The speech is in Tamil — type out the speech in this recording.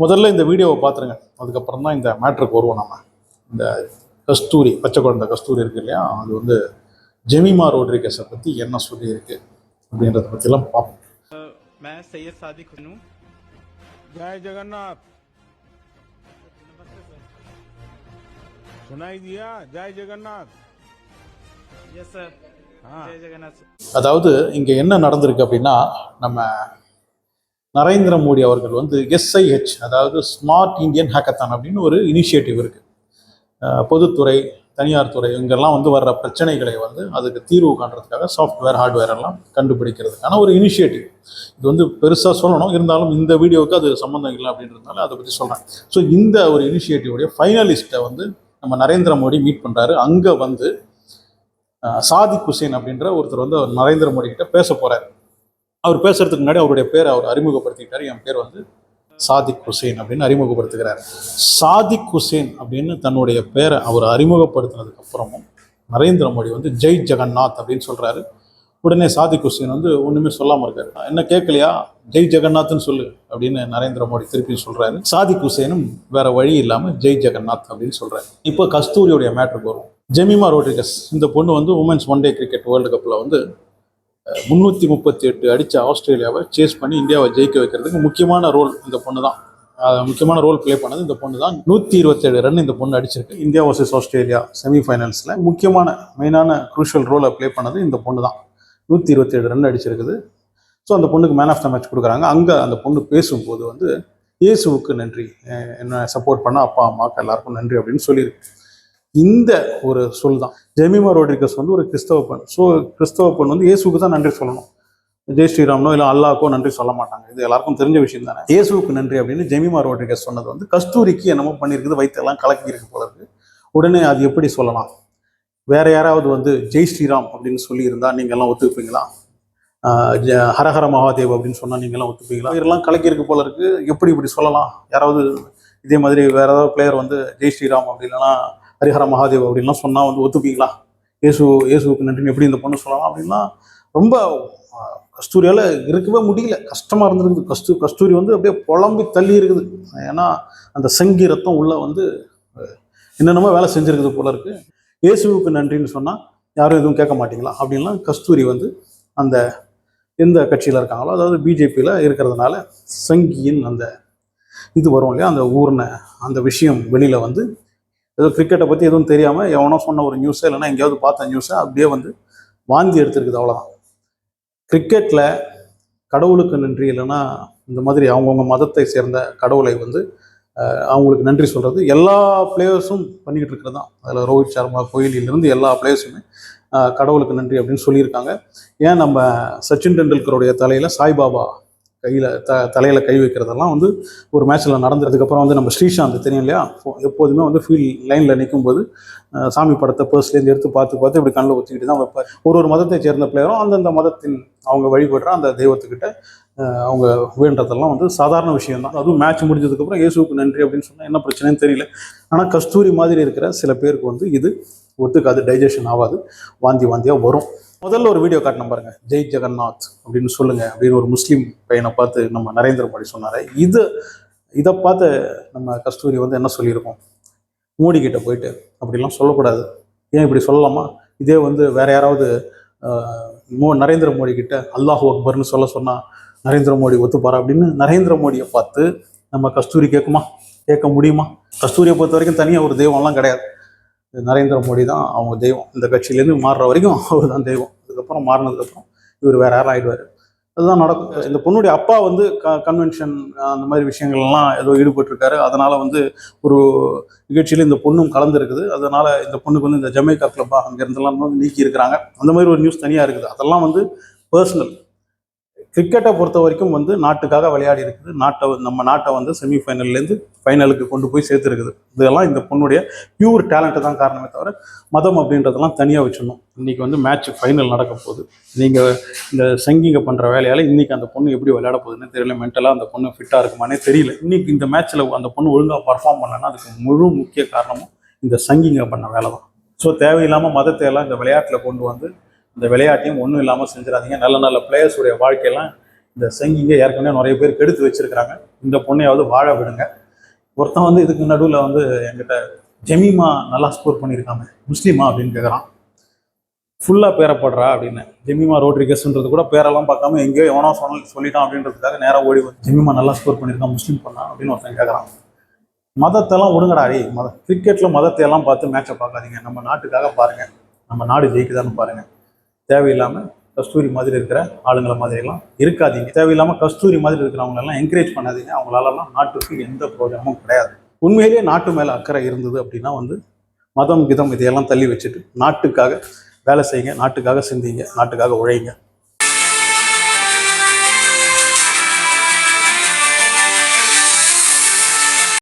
முதல்ல இந்த வீடியோவை பார்த்துருங்க. அதுக்கப்புறம் தான் இந்த மேட்ருக்கு வருவோம். நம்ம இந்த கஸ்தூரி, பச்சை குழந்தை கஸ்தூரி இருக்கு இல்லையா, அது வந்து ஜெமிமா ரோட்ரிகஸை பற்றி என்ன சொல்லியிருக்கு அப்படின்றத பற்றிலாம் பார்ப்போம். मैं सैयद सादिक हूँ। जय जगन्नाथ। सुनाई दिया? जय जगन्नाथ। Yes sir. हाँ। जय जगन्नाथ। அதாவது இங்கே என்ன நடந்திருக்கு அப்படின்னா, நம்ம நரேந்திர மோடி அவர்கள் வந்து SIH, அதாவது ஸ்மார்ட் இந்தியன் ஹேக்கத்தான் அப்படின்னு ஒரு இனிஷியேட்டிவ் இருக்குது. பொதுத்துறை, தனியார் துறை இங்கெல்லாம் வந்து வர்ற பிரச்சனைகளை வந்து அதுக்கு தீர்வு காண்றதுக்காக சாஃப்ட்வேர் ஹார்ட்வேர் எல்லாம் கண்டுபிடிக்கிறதுக்கான ஒரு இனிஷியேட்டிவ். இது வந்து பெருசாக சொல்லணும், இருந்தாலும் இந்த வீடியோவுக்கு அது சம்மந்தம் இல்லை அப்படின்றதுனால அதை பற்றி சொல்கிறேன். ஸோ இந்த ஒரு இனிஷியேட்டிவோடைய ஃபைனலிஸ்ட்டை வந்து நம்ம நரேந்திர மோடி மீட் பண்ணுறாரு. அங்கே வந்து சாதிக் ஹுசேன் அப்படின்ற ஒருத்தர் வந்து அவர் நரேந்திர மோடி கிட்ட பேச போகிறார். அவர் பேசுறதுக்கு முன்னாடி அவருடைய பேரை அவர் அறிமுகப்படுத்திக்கிட்டார். என் பேர் வந்து சாதிக் ஹுசேன் அப்படின்னு அறிமுகப்படுத்துகிறார். சாதிக் ஹுசேன் அப்படின்னு தன்னுடைய பேரை அவர் அறிமுகப்படுத்தினதுக்கு அப்புறமும் நரேந்திர மோடி வந்து ஜெய் ஜெகநாத் அப்படின்னு சொல்றாரு. உடனே சாதிக் ஹுசேன் வந்து ஒண்ணுமே சொல்லாம இருக்காரு. என்ன கேட்கலையா, ஜெய் ஜெகநாத்னு சொல்லு அப்படின்னு நரேந்திர மோடி திருப்பி சொல்றாரு. சாதிக் ஹுசேனும் வேற வழி இல்லாம ஜெய் ஜெகநாத் அப்படின்னு சொல்றாரு. இப்போ கஸ்தூரியுடைய மேட்ருக்கு வரும். ஜெமிமா ரோட்ரிகஸ் இந்த பொண்ணு வந்து women's one day cricket world கப்பில் வந்து 338 அடித்த ஆஸ்திரேலியாவை சேஸ் பண்ணி இந்தியாவை ஜெயிக்க வைக்கிறதுக்கு முக்கியமான ரோல் இந்த பொண்ணு தான். முக்கியமான ரோல் ப்ளே பண்ணது இந்த பொண்ணு தான். 127 ரன் இந்த பொண்ணு அடிச்சிருக்கு. இந்தியா வர்சஸ் ஆஸ்திரேலியா செமிஃபைனல்ஸில் மெயினான குரூஷியல் ரோலை ப்ளே பண்ணது இந்த பொண்ணு தான். 127 ரன் அடிச்சிருக்குது. ஸோ அந்த பொண்ணுக்கு மேன் ஆஃப் த மேட்ச் கொடுக்குறாங்க. அங்கே அந்த பொண்ணு பேசும்போது வந்து இயேசுவுக்கு நன்றி, என்ன சப்போர்ட் பண்ண அப்பா அம்மாவுக்கு எல்லாருக்கும் நன்றி அப்படின்னு சொல்லியிருக்கு. இந்த ஒரு சொல் தான். ஜெமிமா ரோட்ரிகஸ் வந்து ஒரு கிறிஸ்தவ பெண். ஸோ கிறிஸ்தவ பெண் வந்து இயேசுக்கு தான் நன்றி சொல்லணும். ஜெய் ஸ்ரீராம்னோ இல்லை அல்லாஹ்க்கோ நன்றி சொல்ல மாட்டாங்க. இது எல்லாருக்கும் தெரிஞ்ச விஷயம் தானே. இயேசுவுக்கு நன்றி அப்படின்னு ஜெமிமா ரோட்ரிகஸ் சொன்னது வந்து கஸ்தூரிக்கு என்னமோ பண்ணியிருக்குது, வயிற்றெல்லாம் கலக்கி இருக்கு போல இருக்கு. உடனே அது எப்படி சொல்லலாம், வேற யாராவது வந்து ஜெய் ஸ்ரீராம் அப்படின்னு சொல்லியிருந்தா நீங்கள்லாம் ஒத்துப்பீங்களா, ஹரஹர மகாதேவ் அப்படின்னு சொன்னால் நீங்கள்லாம் ஒத்துப்பீங்களா, இதெல்லாம் கலக்கி இருக்கு போல இருக்கு, எப்படி இப்படி சொல்லலாம், யாராவது இதே மாதிரி வேற ஏதாவது பிளேயர் வந்து ஜெய் ஸ்ரீராம் அப்படின்னா ஹரிஹர மகாதேவ் அப்படின்லாம் சொன்னால் வந்து ஒத்துப்பீங்களா, இயேசுவுக்கு நன்றின்னு எப்படி இந்த பொண்ணு சொல்லலாம் அப்படின்னா ரொம்ப கஸ்தூரியால் இருக்கவே முடியல, கஷ்டமாக இருந்திருக்குது. கஸ்தூரி வந்து அப்படியே புலம்பி தள்ளி இருக்குது. ஏன்னா அந்த சங்கி ரத்தம் உள்ள வந்து என்னென்னமோ வேலை செஞ்சுருக்குது போல இருக்கு. இயேசுவுக்கு நன்றின்னு சொன்னால் யாரும் எதுவும் கேட்க மாட்டீங்களா அப்படின்லாம் கஸ்தூரி வந்து அந்த எந்த கட்சியில் இருக்காங்களோ, அதாவது பிஜேபியில் இருக்கிறதுனால சங்கியின் அந்த இது வரும் இல்லையா, அந்த ஊர்ன அந்த விஷயம் வெளியில் வந்து ஏதோ கிரிக்கெட்டை பற்றி எதுவும் தெரியாமல் எவனோ சொன்ன ஒரு நியூஸை இல்லைன்னா எங்கேயாவது பார்த்த நியூஸை அப்படியே வந்து வாந்தி எடுத்துருக்குது. அவ்வளோதான். கிரிக்கெட்டில் கடவுளுக்கு நன்றி இல்லைன்னா இந்த மாதிரி அவங்கவுங்க மதத்தை சேர்ந்த கடவுளை வந்து அவங்களுக்கு நன்றி சொல்கிறது எல்லா பிளேயர்ஸும் பண்ணிக்கிட்டு இருக்கிறது தான். அதில் ரோஹித் சர்மா, கோஹ்லியிலேருந்து எல்லா பிளேயர்ஸுமே கடவுளுக்கு நன்றி அப்படின்னு சொல்லியிருக்காங்க. ஏன் நம்ம சச்சின் டெண்டுல்கருடைய தலையில் சாய்பாபா கையில் தலையில் கை வைக்கிறதெல்லாம் வந்து ஒரு மேட்ச்சில் நடந்ததுக்கப்புறம் வந்து நம்ம ஸ்ரீசாந்த் தெரியும் இல்லையா, எப்போதுமே வந்து ஃபீல்ட் லைனில் நிற்கும்போது சாமி படத்தை பர்ஸ்லேருந்து எடுத்து பார்த்து இப்படி கண்ணில் ஊற்றிக்கிட்டு தான் வைப்பார். ஒரு மதத்தை சேர்ந்த பிளேயரும் அந்தந்த மதத்தின் அவங்க வழிபடுற அந்த தெய்வத்துக்கிட்ட அவங்க வேண்டதெல்லாம் வந்து சாதாரண விஷயம் தான். அதுவும் மேட்ச் முடிஞ்சதுக்கப்புறம் இயேசுவுக்கு நன்றி அப்படின்னு சொன்னால் என்ன பிரச்சனைன்னு தெரியல. ஆனால் கஸ்தூரி மாதிரி இருக்கிற சில பேருக்கு வந்து இது ஒத்துக்காது, டைஜஷன் ஆகாது, வாந்தியாக வரும். முதல்ல ஒரு வீடியோ காட்டின பாருங்க, ஜெய் ஜெகநாத் அப்படின்னு சொல்லுங்க அப்படின்னு ஒரு முஸ்லீம் பையனை பார்த்து நம்ம நரேந்திர மோடி சொன்னார். இதை பார்த்து நம்ம கஸ்தூரி வந்து என்ன சொல்லியிருக்கோம், மோடி கிட்ட போயிட்டு அப்படிலாம் சொல்லக்கூடாது, ஏன் இப்படி சொல்லலாமா, இதே வந்து வேற யாராவது நரேந்திர மோடி கிட்ட அல்லாஹு அக்பர்னு சொன்னால் நரேந்திர மோடி ஒத்துப்பாரா அப்படின்னு நரேந்திர மோடியை பார்த்து நம்ம கஸ்தூரி கேட்க முடியுமா? கஸ்தூரியை பொறுத்த வரைக்கும் தனியாக ஒரு தெய்வம்லாம் கிடையாது. நரேந்திர மோடி தான் அவங்க தெய்வம். இந்த கட்சியிலேருந்து மாறுற வரைக்கும் அவர் தான் தெய்வம். அதுக்கப்புறம் மாறினதுக்கப்புறம் இவர் வேற யாரும் ஆகிடுவார். அதுதான் நடக்கும். இந்த பொண்ணுடைய அப்பா வந்து கன்வென்ஷன் அந்த மாதிரி விஷயங்கள்லாம் ஏதோ ஈடுபட்டிருக்காரு. அதனால் வந்து ஒரு நிகழ்ச்சியில் இந்த பொண்ணும் கலந்துருக்குது. அதனால் இந்த பொண்ணுக்கு வந்து இந்த ஜமைக்கா கிளப்பா அங்கேருந்துலாம் வந்து நீக்கி இருக்கிறாங்க. அந்த மாதிரி ஒரு நியூஸ் தனியாக இருக்குது. அதெல்லாம் வந்து பர்சனல். கிரிக்கெட்டை பொறுத்த வரைக்கும் வந்து நாட்டுக்காக விளையாடி இருக்குது. நம்ம நாட்டை வந்து செமிஃபைனல்லேருந்து ஃபைனலுக்கு கொண்டு போய் சேர்த்துருக்குது. இதெல்லாம் இந்த பொண்ணுடைய பியூர் டேலண்ட்டு தான் காரணமே தவிர மதம் அப்படின்றதெல்லாம் தனியாக வச்சிடணும். இன்றைக்கி வந்து மேட்ச் ஃபைனல் நடக்க போகுது. நீங்கள் இந்த சங்கிங்க பண்ணுற வேலையால் இன்றைக்கி அந்த பொண்ணு எப்படி விளையாட போகுதுன்னு தெரியல. மென்டலாக அந்த பொண்ணு ஃபிட்டாக இருக்குமானே தெரியல. இன்றைக்கி இந்த மேட்ச்சில் அந்த பொண்ணு ஒழுங்காக பர்ஃபார்ம் பண்ணலைன்னா அதுக்கு முழு முக்கிய காரணமும் இந்த சங்கிங்க பண்ண வேலை தான். ஸோ தேவையில்லாமல் மதத்தை எல்லாம் இந்த விளையாட்டில் கொண்டு வந்து இந்த விளையாட்டையும் ஒன்றும் இல்லாமல் செஞ்சிடாதீங்க. நல்ல பிளேயர்ஸுடைய வாழ்க்கையெல்லாம் இந்த சங்கிங்க ஏற்கனவே நிறைய பேர் கெடுத்து வச்சிருக்கிறாங்க. இந்த பொண்ணையாவது வாழ விடுங்க. ஒருத்தன் வந்து இதுக்கு நடுவில் வந்து என்கிட்ட ஜெமீமா நல்லா ஸ்கோர் பண்ணியிருக்காங்க, முஸ்லீமா அப்படின்னு கேட்குறான். ஃபுல்லாக பேரப்படுறா அப்படின்னு. ஜெமீமா ரோட்ரிகஸ்ன்றது கூட பேரெல்லாம் பார்க்காம எங்கேயோ எவனோ சொல்லிட்டான் அப்படின்றதுக்காக நேராக ஓடி வந்து ஜெமீமா நல்லா ஸ்கோர் பண்ணியிருக்கான், முஸ்லீம் பண்ணா அப்படின்னு ஒருத்தன் கேட்குறான். மதத்தெல்லாம் விடுங்கடா. கிரிக்கெட்டில் மதத்தையெல்லாம் பார்த்து மேட்சை பார்க்காதீங்க. நம்ம நாட்டுக்காக பாருங்கள், நம்ம நாடு ஜெயிக்குதான்னு பாருங்கள். தேவையில்லாமல் கஸ்தூரி மாதிரி இருக்கிற ஆளுங்களை மாதிரியெல்லாம் இருக்காதீங்க. தேவையில்லாமல் கஸ்தூரி மாதிரி இருக்கிறவங்களெல்லாம் என்கரேஜ் பண்ணாதீங்க. அவங்களாலலாம் நாட்டுக்கு எந்த பிரயோஜனமும் கிடையாது. உண்மையிலேயே நாட்டு மேலே அக்கறை இருந்தது அப்படின்னா வந்து மதம் கிதம் இதையெல்லாம் தள்ளி வச்சுட்டு நாட்டுக்காக வேலை செய்யுங்க, நாட்டுக்காக சிந்திங்க, நாட்டுக்காக உழைங்க.